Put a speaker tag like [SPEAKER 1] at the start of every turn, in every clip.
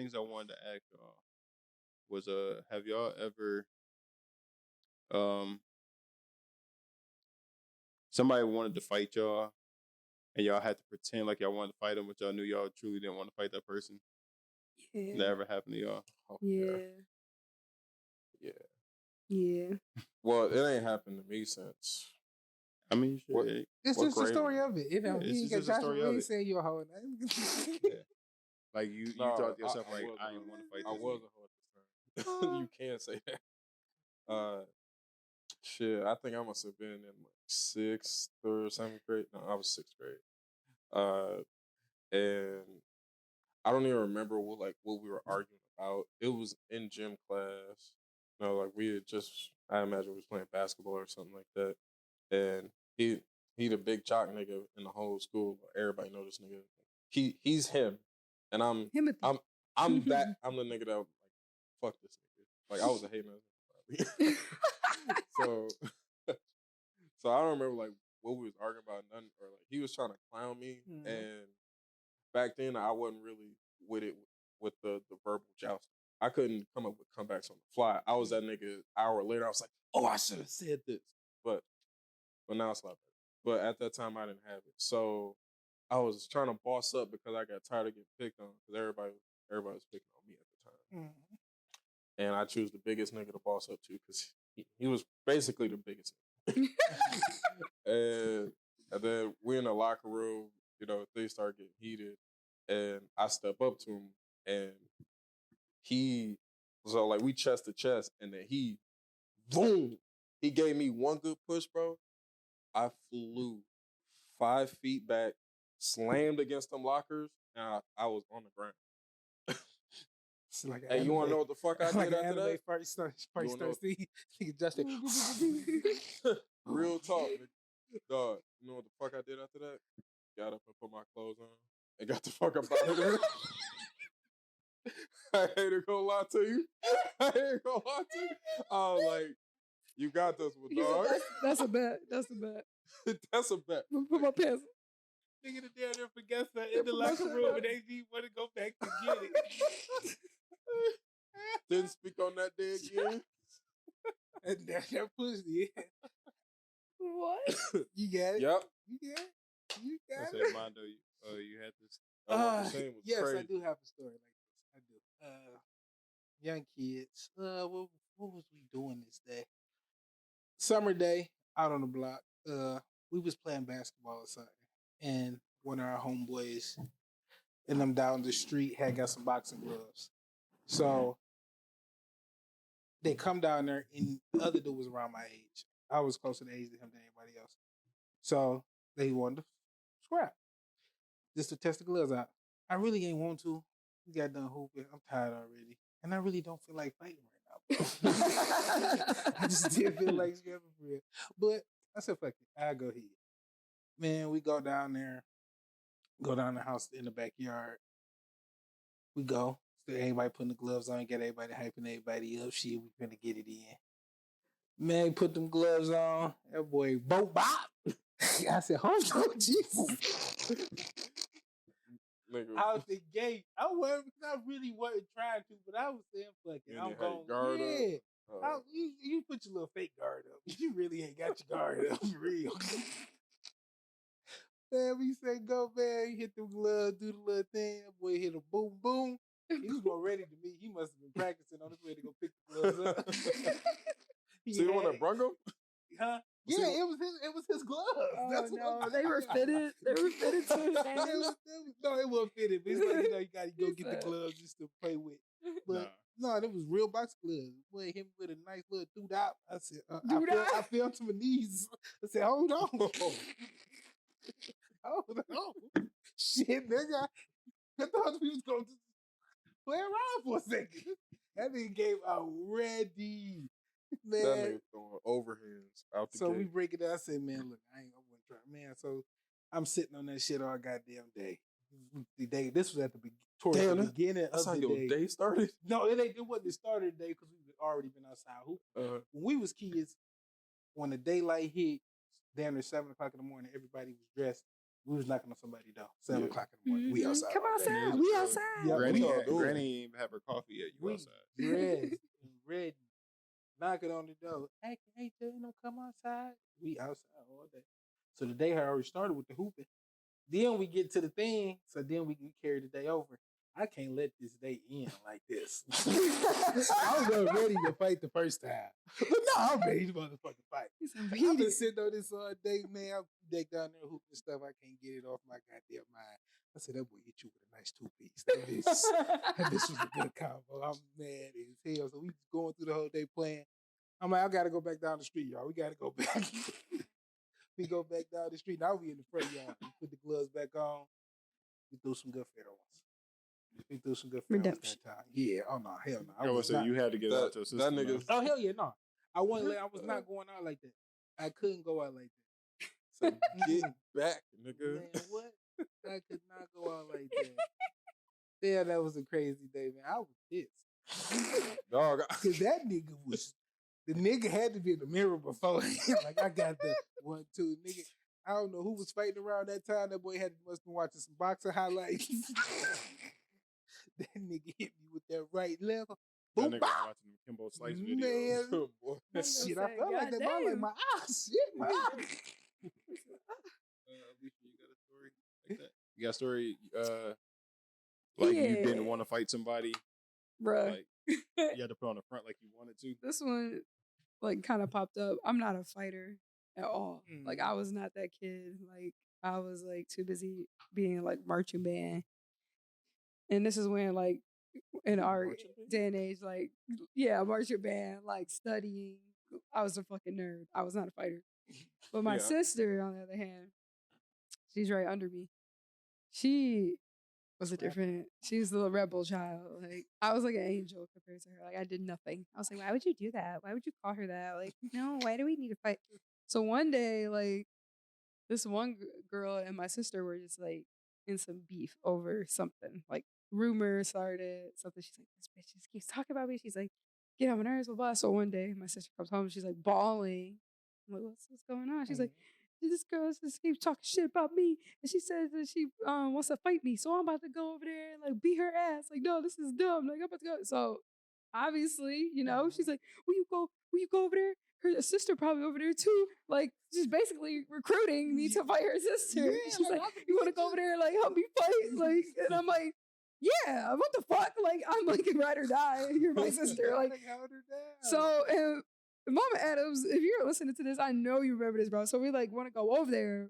[SPEAKER 1] things I wanted to ask y'all was have y'all ever somebody wanted to fight y'all and y'all had to pretend like y'all wanted to fight them, but y'all knew y'all truly didn't want to fight that person?
[SPEAKER 2] Yeah.
[SPEAKER 1] That ever happened to y'all?
[SPEAKER 3] Oh,
[SPEAKER 2] Yeah. Yeah.
[SPEAKER 3] Well, it ain't happened to me since.
[SPEAKER 1] I mean, shit,
[SPEAKER 3] What-
[SPEAKER 4] It's
[SPEAKER 3] What
[SPEAKER 4] just the
[SPEAKER 3] grade?
[SPEAKER 4] story of it. If
[SPEAKER 1] Yeah,
[SPEAKER 4] you
[SPEAKER 1] it's
[SPEAKER 4] ain't got
[SPEAKER 1] just the
[SPEAKER 4] Joshua,
[SPEAKER 1] story
[SPEAKER 4] we
[SPEAKER 1] of
[SPEAKER 4] ain't
[SPEAKER 1] it.
[SPEAKER 4] saying you a hoe. Name.
[SPEAKER 1] Yeah. Like you
[SPEAKER 3] No,
[SPEAKER 1] thought to yourself,
[SPEAKER 3] I
[SPEAKER 1] like,
[SPEAKER 3] was
[SPEAKER 1] I
[SPEAKER 3] a
[SPEAKER 1] ain't
[SPEAKER 3] hoe.
[SPEAKER 1] want to fight
[SPEAKER 3] I
[SPEAKER 1] this
[SPEAKER 3] was
[SPEAKER 1] nigga.
[SPEAKER 3] a hoe at this time. You can't say that. Shit, I think I must have been in like 6th or 7th grade. No, I was 6th grade. And I don't even remember what we were arguing about. It was in gym class. Like we had I imagine we was playing basketball or something like that. And he the big jock nigga in the whole school. Everybody know this nigga. He's him, and I'm
[SPEAKER 2] Timothy.
[SPEAKER 3] I'm the nigga that like fuck this nigga. Like I was a hater. So I don't remember like what we was arguing about, nothing, or like he was trying to clown me.
[SPEAKER 4] Mhm.
[SPEAKER 3] And back then I wasn't really with it with the verbal joust. I couldn't come up with comebacks on the fly. I was that nigga an hour later. I was like, oh, I should have said this, but now it's a lot better. But at that time I didn't have it, so I was trying to boss up because I got tired of getting picked on because everybody was picking on me at the time.
[SPEAKER 4] Mhm.
[SPEAKER 3] And I choose the biggest nigga to boss up to because he was basically the biggest nigga. and then we in the locker room, things start getting heated, and I step up to him, and we chest to chest, and then boom, he gave me one good push, bro. I flew 5 feet back, slammed against them lockers, and I was on the ground.
[SPEAKER 4] It's like
[SPEAKER 3] Hey, you want to know what the fuck I
[SPEAKER 4] like
[SPEAKER 3] did after that?
[SPEAKER 4] First start
[SPEAKER 3] know-
[SPEAKER 4] see, Justin.
[SPEAKER 3] Real talk, nigga. Dog, you know what the fuck I did after that? Got up and put my clothes on and got the fuck up out of there. I ain't gonna lie to you. I was like, you got this one, dog.
[SPEAKER 2] That's a bet. That's a bet.
[SPEAKER 3] That's a bet.
[SPEAKER 2] Put my pants.
[SPEAKER 4] Nigga down there forgot something in the locker room and they didn't want to go back to get it.
[SPEAKER 3] Didn't speak on that day again.
[SPEAKER 4] And that pussy.
[SPEAKER 2] What?
[SPEAKER 4] You got it?
[SPEAKER 3] Yep.
[SPEAKER 4] You got it? You
[SPEAKER 1] I
[SPEAKER 4] got
[SPEAKER 1] said,
[SPEAKER 4] it?
[SPEAKER 1] Mondo, you had this.
[SPEAKER 3] The shame was
[SPEAKER 4] yes,
[SPEAKER 3] crazy.
[SPEAKER 4] I do have a story like this. I do. Young kids. What was we doing this day? Summer day, out on the block. We was playing basketball or something, and one of our homeboys and them down the street had got some boxing gloves. So they come down there, and the other dude was around my age. I was closer to age to him than anybody else. So they wanted to scrap just to test the gloves out. I really ain't want to. We got done hooping. I'm tired already. And I really don't feel like fighting right now. I just didn't feel like scrapping for real. But I said, fuck it. I'll go ahead. Man, we go down there, go down the house in the backyard. We go. So everybody putting the gloves on, get everybody hyping everybody up. Shit, we finna get it in. Man, put them gloves on. That boy, boat bop. I said, hold on, Jesus.
[SPEAKER 3] Nigga.
[SPEAKER 4] Out the gate. I really wasn't trying to, but I was saying, fuck it. I'm going. Yeah. You put your little fake guard up. You really ain't got your guard up for real. Man, we say go, man. He hit the glove, do the little thing. That boy hit a boom, boom. He was more ready to me. He must have been practicing on his way to go pick the gloves up.
[SPEAKER 3] See the one that brung him?
[SPEAKER 4] Huh? Yeah, it was his gloves.
[SPEAKER 2] Oh,
[SPEAKER 4] That's
[SPEAKER 2] no, they were fitted. They were fitted to his hands.
[SPEAKER 4] No, it wasn't fitted. But it's like, you got to go get the gloves just to play with. But no, it was real box gloves. Boy, hit me with a nice little doodop. I said, I fell to my knees. I said, hold on. Hold on. Shit, nigga. I thought we was going to play around for a second. That nigga came out ready. Man.
[SPEAKER 3] That nigga throwing overhands out the
[SPEAKER 4] So
[SPEAKER 3] gate.
[SPEAKER 4] we break it down. I said, man, look, I wouldn't try. Man, so I'm sitting on that shit all goddamn day. This was at the beginning of the day.
[SPEAKER 3] Your day started?
[SPEAKER 4] No, it wasn't the start of the day because we already been outside hooping. When we was kids, when the daylight hit, down at 7 o'clock in the morning, everybody was dressed We was knocking on somebody's door. 7
[SPEAKER 3] Yeah.
[SPEAKER 4] o'clock in the morning. We
[SPEAKER 2] Mhm.
[SPEAKER 4] outside.
[SPEAKER 2] Come
[SPEAKER 4] all day.
[SPEAKER 2] outside.
[SPEAKER 1] Yeah,
[SPEAKER 2] We
[SPEAKER 1] bro.
[SPEAKER 2] outside.
[SPEAKER 4] Yeah,
[SPEAKER 1] Granny,
[SPEAKER 3] what y'all doing?
[SPEAKER 1] Granny ain't have her coffee yet. You
[SPEAKER 4] We
[SPEAKER 1] outside.
[SPEAKER 4] dressed and ready, knocking on the door. Hey, Jalen, don't come outside. We outside all day. So the day had already started with the hooping. Then we get to the thing, so then we carry the day over. I can't let this day end like this. I was ready to fight the first time. But no, I'm ready to motherfucking fight.
[SPEAKER 2] He's so
[SPEAKER 4] I've
[SPEAKER 2] heated.
[SPEAKER 4] been sitting on this all day, man. I'm decked down there hooping stuff. I can't get it off my goddamn mind. I said, that boy hit you with a nice 2-piece. That bitch was a good combo. I'm mad as hell. So we just going through the whole day playing. I'm like, I gotta go back down the street, y'all. We gotta go back. We go back down the street. Now we in the front yard. We put the gloves back on. We threw some good fair ones. We threw some good fair ones
[SPEAKER 2] Redemption.
[SPEAKER 4] that time. Yeah. Oh no, hell no.
[SPEAKER 1] I was saying you had to get out to a
[SPEAKER 3] That
[SPEAKER 1] system.
[SPEAKER 3] nigga.
[SPEAKER 4] Oh hell yeah, no. I was not going out like that. I couldn't go out like that.
[SPEAKER 3] So get back, nigga.
[SPEAKER 4] Man, what? I could not go out like that. Yeah, that was a crazy day, man. I was pissed.
[SPEAKER 3] Dog.
[SPEAKER 4] Cause that nigga the nigga had to be in the mirror before. Like I got the 1, 2 nigga. I don't know who was fighting around that time. That boy must have been watching some boxing highlights. That nigga hit me with that right left.
[SPEAKER 1] That
[SPEAKER 4] Boom,
[SPEAKER 1] nigga
[SPEAKER 4] bop.
[SPEAKER 1] was watching the Kimbo Slice videos.
[SPEAKER 4] Man,
[SPEAKER 3] Boy.
[SPEAKER 4] shit, I
[SPEAKER 2] say,
[SPEAKER 4] felt like that. I was like, my shit, my eye.
[SPEAKER 1] Alicia, you got a story like that? You got a story, like you
[SPEAKER 2] Yeah.
[SPEAKER 1] didn't want to fight somebody,
[SPEAKER 2] Bruh.
[SPEAKER 1] like you had to put on the front like you wanted to.
[SPEAKER 2] This one, like, kind of popped up. I'm not a fighter at all. Like, I was not that kid. Like, I was, like, too busy being, like, marching band. And this is when, like, in our
[SPEAKER 3] Marching band?
[SPEAKER 2] day and age, like, yeah, marching band, like, studying. I was a fucking nerd. I was not a fighter. But my
[SPEAKER 3] Yeah.
[SPEAKER 2] sister, on the other hand, she's right under me. She was a different, she was a little rebel child. Like, I was like an angel compared to her. Like, I did nothing. I was like, why would you do that? Why would you call her that? Like, no, why do we need to fight? So one day, like, this one girl and my sister were just like in some beef over something. Like, rumors started, something. She's like, this bitch just keeps talking about me. She's like, get on my nerves, blah, blah. So one day, my sister comes home, she's like bawling. I'm like, what's going on? She's like, this girl just keeps talking shit about me, and she says that she wants to fight me. So I'm about to go over there and like beat her ass. Like, no, this is dumb. Like, I'm about to go. So obviously, you know, she's like, will you go over there? Her sister probably over there too. Like, she's basically recruiting me to fight her sister.
[SPEAKER 4] Yeah,
[SPEAKER 2] She's like,
[SPEAKER 4] I could
[SPEAKER 2] you
[SPEAKER 4] do
[SPEAKER 2] want to
[SPEAKER 4] that
[SPEAKER 2] go
[SPEAKER 4] too.
[SPEAKER 2] over there and like help me fight? Like, and I'm like, yeah, what the fuck? Like, I'm like, ride or die. You're my sister. Like,
[SPEAKER 4] held her down.
[SPEAKER 2] so, and Mama Adams, if you're listening to this, I know you remember this, bro. So we like want to go over there,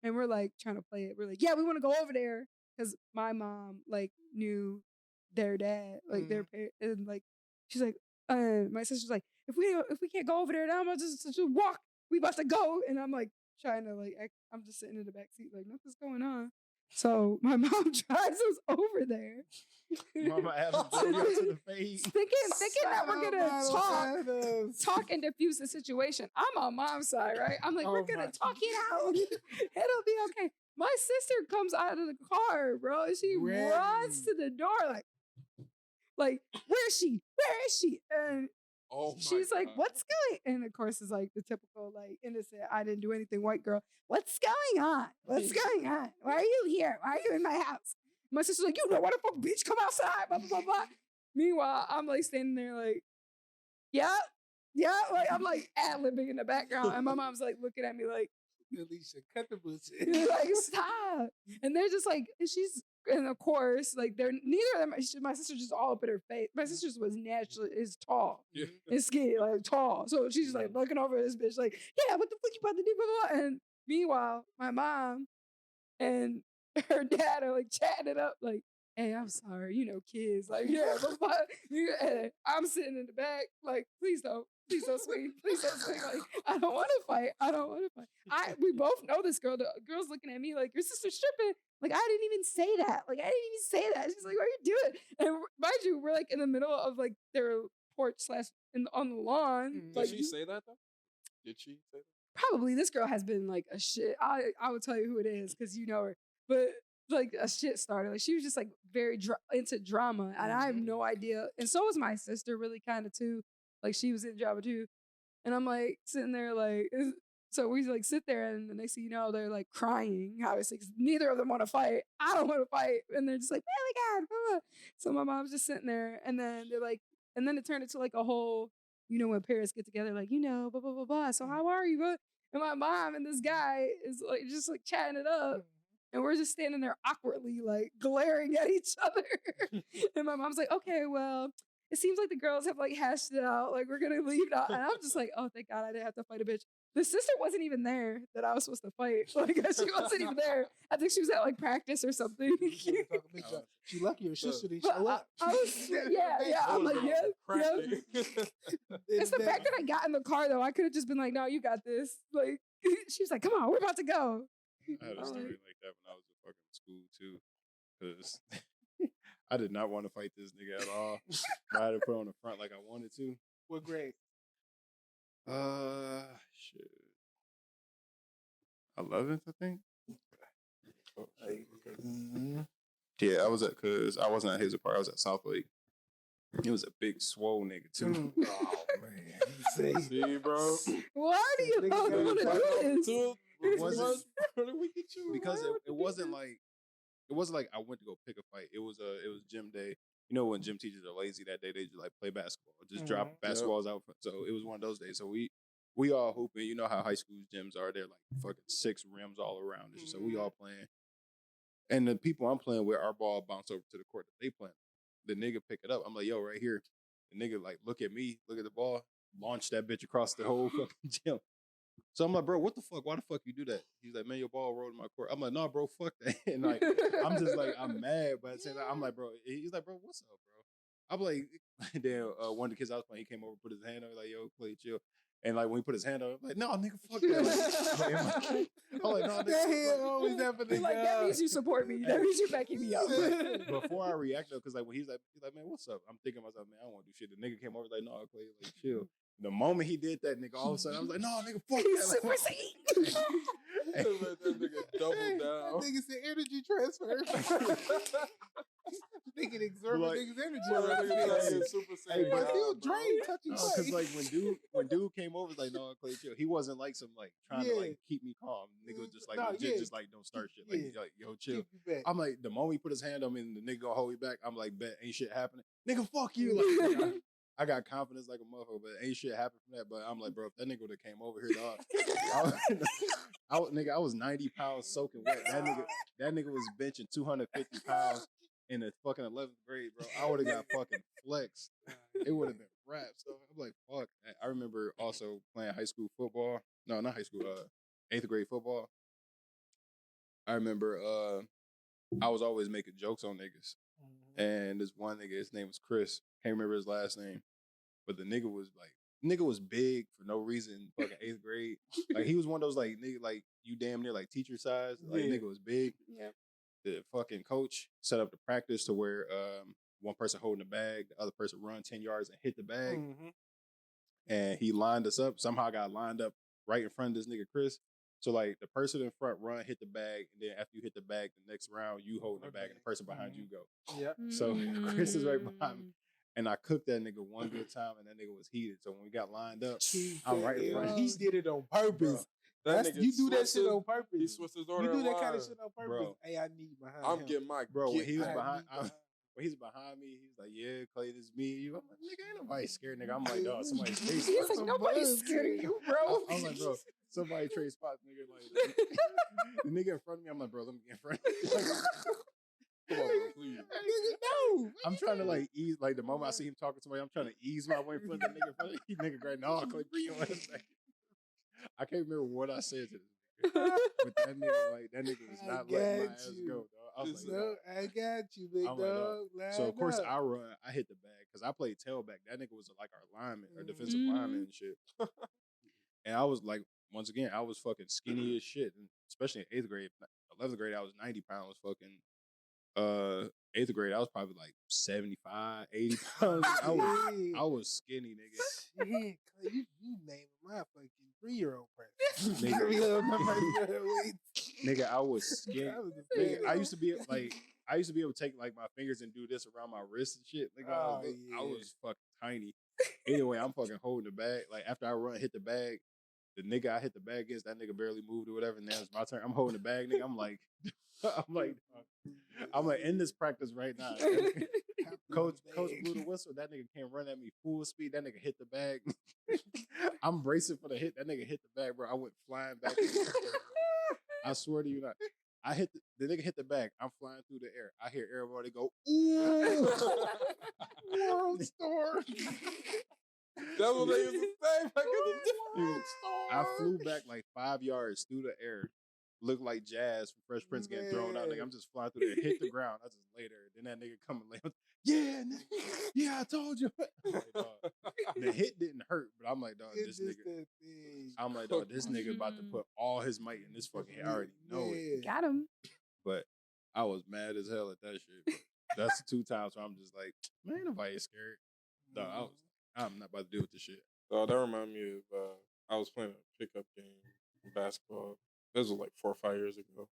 [SPEAKER 2] and we're like trying to play it. We're like, yeah, we want to go over there because my mom like knew their dad, like their parents, and like she's like, my sister's like, if we can't go over there, then I'm gonna just walk. We about to go, and I'm like trying to like, I'm just sitting in the back seat like nothing's going on. So my mom drives us over there.
[SPEAKER 1] Mama Adams drove you up to the fade.
[SPEAKER 2] thinking that we're gonna talk and diffuse the situation. I'm on mom's side, right? I'm like, we're gonna talk it out. It'll be okay. My sister comes out of the car, bro, and she runs to the door like, where is she? Where is she? And
[SPEAKER 3] Oh my
[SPEAKER 2] she's like,
[SPEAKER 3] God.
[SPEAKER 2] what's going? And of course, it's like the typical like innocent, I didn't do anything white girl. What's going on? What's going on? Why are you here? Why are you in my house? My sister's like, you know what the fuck, bitch, come outside, blah, blah, blah, blah. Meanwhile, I'm like standing there like, yeah, like I'm like ad-libbing in the background. And my mom's like looking at me like,
[SPEAKER 4] Alicia, cut the bullshit.
[SPEAKER 2] like, stop. And they're just like, and of course, like they're neither of them, my sister just all up in her face. My sister was naturally is tall
[SPEAKER 3] Yeah.
[SPEAKER 2] and skinny, like tall. So she's just like looking over at this bitch, like, yeah, what the fuck you about to do? Blah, blah, blah. And meanwhile, my mom and her dad are like chatting it up, like, hey, I'm sorry, you know, kids, like, yeah, blah, blah, blah. And I'm sitting in the back, like, please don't swing, like, I don't want to fight. We both know this girl. The girl's looking at me like, your sister's stripping. Like, I didn't even say that. She's like, what are you doing? And mind you, we're like in the middle of like their porch / on the lawn.
[SPEAKER 4] Mhm.
[SPEAKER 2] Like,
[SPEAKER 3] Did she say that though? Did she say that?
[SPEAKER 2] probably this girl has been like a shit. I would tell you who it is because you know her. But like a shit starter. Like, she was just like very into drama, and I have no idea. And so was my sister, really kind of too. Like, she was in drama too. And I'm like sitting there like, So we like sit there, and the next thing you know, they're like crying, obviously, because neither of them want to fight. I don't want to fight. And they're just like, oh my God. Blah, blah. So my mom's just sitting there, and then they're like, and then it turned into like a whole, when parents get together, like, blah, blah, blah, blah. So how are you? And my mom and this guy is like just like chatting it up. And we're just standing there awkwardly, like glaring at each other. And my mom's like, okay, well, it seems like the girls have like hashed it out. Like, we're going to leave now. And I'm just like, oh, thank God I didn't have to fight a bitch. The sister wasn't even there that I was supposed to fight. Like, she wasn't even there. I think she was at like practice or something.
[SPEAKER 4] She lucky her sister didn't show up.
[SPEAKER 2] I was, yeah. I'm like, yeah. It's the fact that I got in the car, though. I could have just been like, no, you got this. Like, she was like, come on, we're about to go.
[SPEAKER 1] I had a story like that when I was in fucking school too, because I did not want to fight this nigga at all. I had to put on the front like I wanted to.
[SPEAKER 4] What grade?
[SPEAKER 1] Shit. 11th, I think. Yeah, I was at, cause I wasn't at Hazel Park. I was at South Lake. He was a big swole nigga too.
[SPEAKER 4] Oh man,
[SPEAKER 3] see, bro.
[SPEAKER 2] Why do you want to do this?
[SPEAKER 1] It wasn't because it wasn't like I went to go pick a fight. It was gym day. You know, when gym teachers are lazy that day, they just like play basketball, just drop basketballs out. So it was one of those days. So we all hooping. You know how high school gyms are? They're like fucking 6 rims all around it. So we all playing. And the people I'm playing with, our ball bounced over to the court that they playing. The nigga pick it up. I'm like, yo, right here. The nigga like look at me, look at the ball, launch that bitch across the whole fucking gym. So I'm like, bro, what the fuck? Why the fuck you do that? He's like, man, your ball rolled in my court. I'm like, nah, bro, fuck that. And like, I'm just like, I'm mad, but at the same time, I'm like, bro. He's like, bro, what's up, bro? I'm like, then one of the kids I was playing, he came over, put his hand on me, like, yo, play chill. And like when he put his hand on, I'm like, no, nigga, fuck that. I'm like, no, nigga.
[SPEAKER 4] Always happening.
[SPEAKER 2] He's like, that means you support me. That means you're backing me up.
[SPEAKER 1] Before I react though, because like when he's like, man, what's up? I'm thinking to myself, man, I don't want to do shit. The nigga came over like, no, Clay, like chill. The moment he did that, nigga, all of a sudden I was like, no, nigga, fuck
[SPEAKER 2] He's
[SPEAKER 1] that.
[SPEAKER 2] super saiyan.
[SPEAKER 3] Let that nigga double down.
[SPEAKER 4] That nigga said energy transfer. Nigga exert nigga's energy.
[SPEAKER 1] Hey,
[SPEAKER 4] but still drain touching
[SPEAKER 1] because like when dude came over, was like, no, Clay, chill. He wasn't like some like trying to like keep me calm. Nigga was just like legit, just like don't start shit. Like, he's like, yo, chill. I'm like, the moment he put his hand on me and the nigga gonna hold me back, I'm like, bet ain't shit happening. Nigga, fuck you. Like, I got confidence like a motherfucker, but ain't shit happened from that. But I'm like, bro, if that nigga would have came over here, dog, I was 90 pounds soaking wet. That nigga was benching 250 pounds in the fucking 11th grade, bro. I would have got fucking flexed. It would have been rap. So I'm like, fuck. I remember also playing high school football. No, not high school. 8th grade football. I remember I was always making jokes on niggas. And this one nigga, his name was Chris. Can't remember his last name. But the nigga was big for no reason, fucking 8th grade. Like he was one of those like nigga like you damn near like teacher size. Like nigga was big.
[SPEAKER 2] Yeah.
[SPEAKER 1] The fucking coach set up the practice to where one person holding the bag, the other person run 10 yards and hit the bag. And he lined us up. Somehow got lined up right in front of this nigga Chris. So like the person in front run, hit the bag, and then after you hit the bag, the next round you holding the bag and the person behind you go.
[SPEAKER 4] Yeah.
[SPEAKER 1] So Chris is right behind me. And I cooked that nigga one good time, and that nigga was heated. So when we got lined up, I'm right in front.
[SPEAKER 4] He did it on purpose. You do that shit on purpose.
[SPEAKER 3] He switched his order.
[SPEAKER 4] You do that kind of shit on purpose.
[SPEAKER 1] Bro.
[SPEAKER 4] Hey, I need behind
[SPEAKER 3] I'm
[SPEAKER 4] him.
[SPEAKER 3] getting my
[SPEAKER 1] when he was behind. When he's behind me, he's like, yeah, Clay, this is me. You, I'm like, nigga, ain't nobody scared, nigga. I'm like, dog, somebody's chasing.
[SPEAKER 2] He's like, nobody's scared of you, bro.
[SPEAKER 1] I'm like, bro, somebody trade spots, nigga. Like, the nigga in front of me, I'm like, bro, let me get in front of you.
[SPEAKER 3] Come on, bro, please.
[SPEAKER 4] No.
[SPEAKER 1] I'm trying to like ease, like the moment I see him talking to somebody, I'm trying to ease my way in front of the nigga in front of me. Nigga, great, no, Clay, bring your ass back. I can't remember what I said to this nigga. But that nigga was not letting my ass go, dog. I was like, no.
[SPEAKER 4] I got you, big dog.
[SPEAKER 1] So of course I run, I hit the bag because I played tailback. That nigga was like our lineman, our defensive lineman and shit. And I was like, once again, I was fucking skinny as shit, and especially in 8th grade. 11th grade, I was 90 pounds. Fucking 8th grade, I was probably like 75, 80 pounds. I was skinny, nigga.
[SPEAKER 4] Shit, Clay, you named my fucking 3-year-old person.
[SPEAKER 1] Nigga, I was skinny. Nigga, I used to be able to take like my fingers and do this around my wrist and shit. Nigga, I was fucking tiny. Anyway, I'm fucking holding the bag. Like after I hit the bag, the nigga I hit the bag against, that nigga barely moved or whatever. Now it's my turn. I'm holding the bag, nigga. I'm like, in this practice right now. Coach blew the whistle. That nigga can't run at me full speed. That nigga hit the bag. I'm bracing for the hit. That nigga hit the bag, bro. I went flying back. I swear to you not. I hit the nigga hit the bag. I'm flying through the air. I hear everybody go, ooh, World Star.
[SPEAKER 3] That's what they used to say back in the day.
[SPEAKER 1] I flew back like 5 yards through the air. Looked like Jazz from Fresh Prince getting thrown out. Nigga, I'm just flying through there, hit the ground. I just lay there. Then that nigga come and lay on. Yeah, nigga. Yeah, I told you. Like, the hit didn't hurt, but I'm like, dog, this nigga. I'm like, dog, this nigga about to put all his might in this fucking head. I already know it.
[SPEAKER 2] Got him.
[SPEAKER 1] But I was mad as hell at that shit. But that's the 2 times where I'm just like, man, nobody is scared. Dog, I'm not about to deal with this shit.
[SPEAKER 3] So that reminds me of I was playing a pickup game in basketball. This was like 4 or 5 years ago.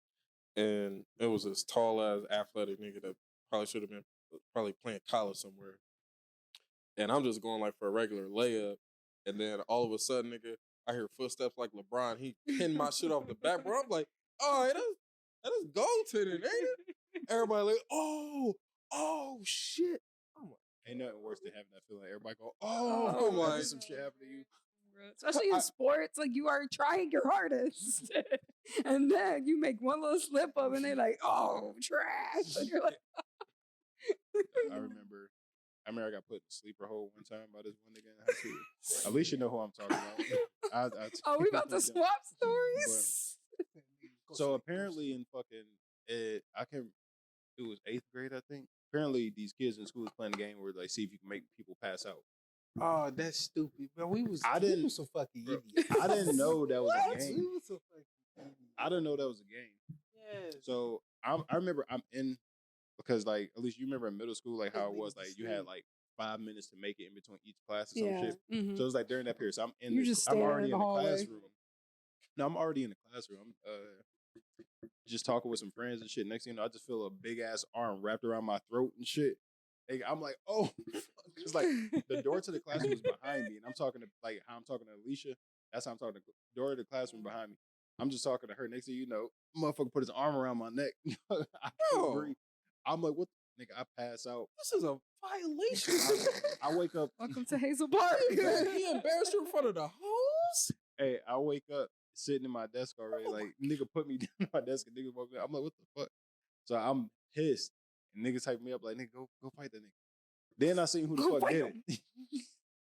[SPEAKER 3] And it was this tall ass athletic nigga that probably should have been playing college somewhere. And I'm just going like for a regular layup. And then all of a sudden, nigga, I hear footsteps like LeBron. He pinned my shit off the back, bro. I'm like, oh, that is goaltending, ain't it? Everybody like, oh shit. I'm like,
[SPEAKER 1] ain't nothing worse than having that feeling. Everybody go, oh my, some shit happened to you.
[SPEAKER 2] Especially in sports, like you are trying your hardest, and then you make one little slip up, and they're like, "Oh, trash!" And you're like,
[SPEAKER 1] I remember I got put in a sleeper hole one time by this one nigga in high school. At least you know who I'm talking about.
[SPEAKER 2] Oh, we about to swap stories.
[SPEAKER 1] So apparently in fucking it was 8th grade, I think. Apparently these kids in school was playing a game where like see if you can make people pass out.
[SPEAKER 4] Oh, that's stupid. But we was so fucking idiots.
[SPEAKER 1] I didn't know that was a game.
[SPEAKER 4] We was so fucking idiots.
[SPEAKER 1] I didn't know that was a game.
[SPEAKER 4] Yeah.
[SPEAKER 1] So I remember I'm in because like at least you remember in middle school like how it was like you had like 5 minutes to make it in between each class or some shit.
[SPEAKER 2] Mm-hmm.
[SPEAKER 1] So it was like during that period. So I'm
[SPEAKER 2] already
[SPEAKER 1] in the classroom. No, I'm already in the classroom. I'm just talking with some friends and shit. Next thing you know, I just feel a big ass arm wrapped around my throat and shit. I'm like, oh, it's like the door to the classroom was behind me, and I'm talking to like how I'm talking to Alicia. That's how I'm talking to the door to the classroom behind me. I'm just talking to her. Next thing you know, motherfucker put his arm around my neck. I can't breathe. I'm like, what? Nigga, I pass out.
[SPEAKER 3] This is a violation.
[SPEAKER 1] I wake up.
[SPEAKER 2] Welcome to Hazel Park.
[SPEAKER 3] He embarrassed you in front of the hoes?
[SPEAKER 1] Hey, I wake up sitting in my desk already. Like, nigga put me down in my desk and nigga woke me up. I'm like, what the fuck? So I'm pissed. And niggas hype me up like, nigga, go fight that nigga. Then I seen who the fuck did it.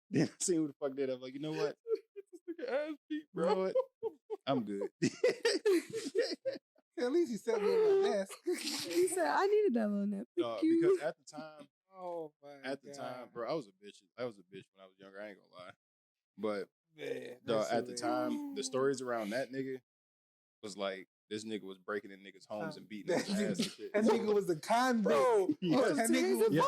[SPEAKER 1] Then I seen who the fuck did it. I'm like, you know what?
[SPEAKER 3] This nigga ass beat,
[SPEAKER 1] bro. You know what? I'm good.
[SPEAKER 4] At least he sat me on my desk.
[SPEAKER 2] He said, I needed that little nap.
[SPEAKER 1] Because at the time,
[SPEAKER 4] at
[SPEAKER 1] the time, bro, I was a bitch when I was younger. I ain't gonna lie. But
[SPEAKER 4] man,
[SPEAKER 1] at the time, the stories around that nigga was like, this nigga was breaking in niggas' homes and beating his ass and shit.
[SPEAKER 4] That nigga was a convict. Bro,
[SPEAKER 1] yes.
[SPEAKER 4] That nigga was
[SPEAKER 1] the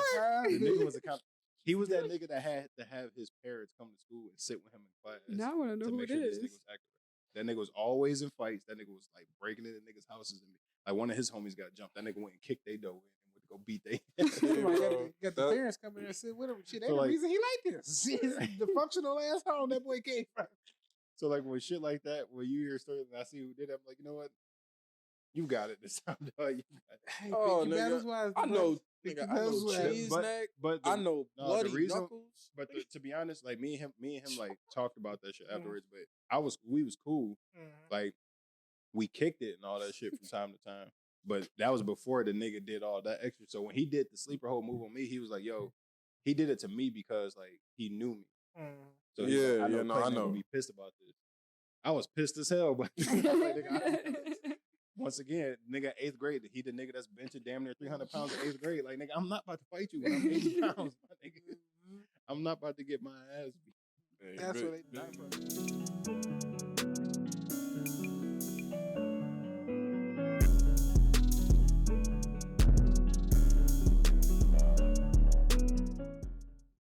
[SPEAKER 1] nigga was a convict. He was that nigga that had to have his parents come to school and sit with him in class.
[SPEAKER 2] Now I want to know who it is.
[SPEAKER 1] This nigga was accurate. That nigga was always in fights. That nigga was like breaking into niggas' houses. And like one of his homies got jumped. That nigga went and kicked their door in and went to go beat they.
[SPEAKER 4] Got the parents coming in and sit with him. Shit, ain't the reason he like this. The functional ass home that boy came from.
[SPEAKER 1] So like when shit like that, when you hear a story and I see who did it, I'm like, you know what? You got it this time, dog. You got it.
[SPEAKER 4] Hey,
[SPEAKER 3] oh, nigga. I know cheese neck.
[SPEAKER 1] But
[SPEAKER 3] I know bloody knuckles.
[SPEAKER 1] But to be honest, like me and him like talked about that shit afterwards. But we was cool. Like we kicked it and all that shit from time to time. But that was before the nigga did all that extra. So when he did the sleeper hold move on me, he was like, "Yo," he did it to me because like he knew me. So
[SPEAKER 3] yeah, I know.
[SPEAKER 1] Be pissed about this. I was pissed as hell, but once again, nigga, 8th grade, he the nigga that's benching damn near 300 pounds in 8th grade. Like, nigga, I'm not about to fight you when I'm 80 pounds. My nigga. I'm not about to get my ass beat.
[SPEAKER 4] That's what they done.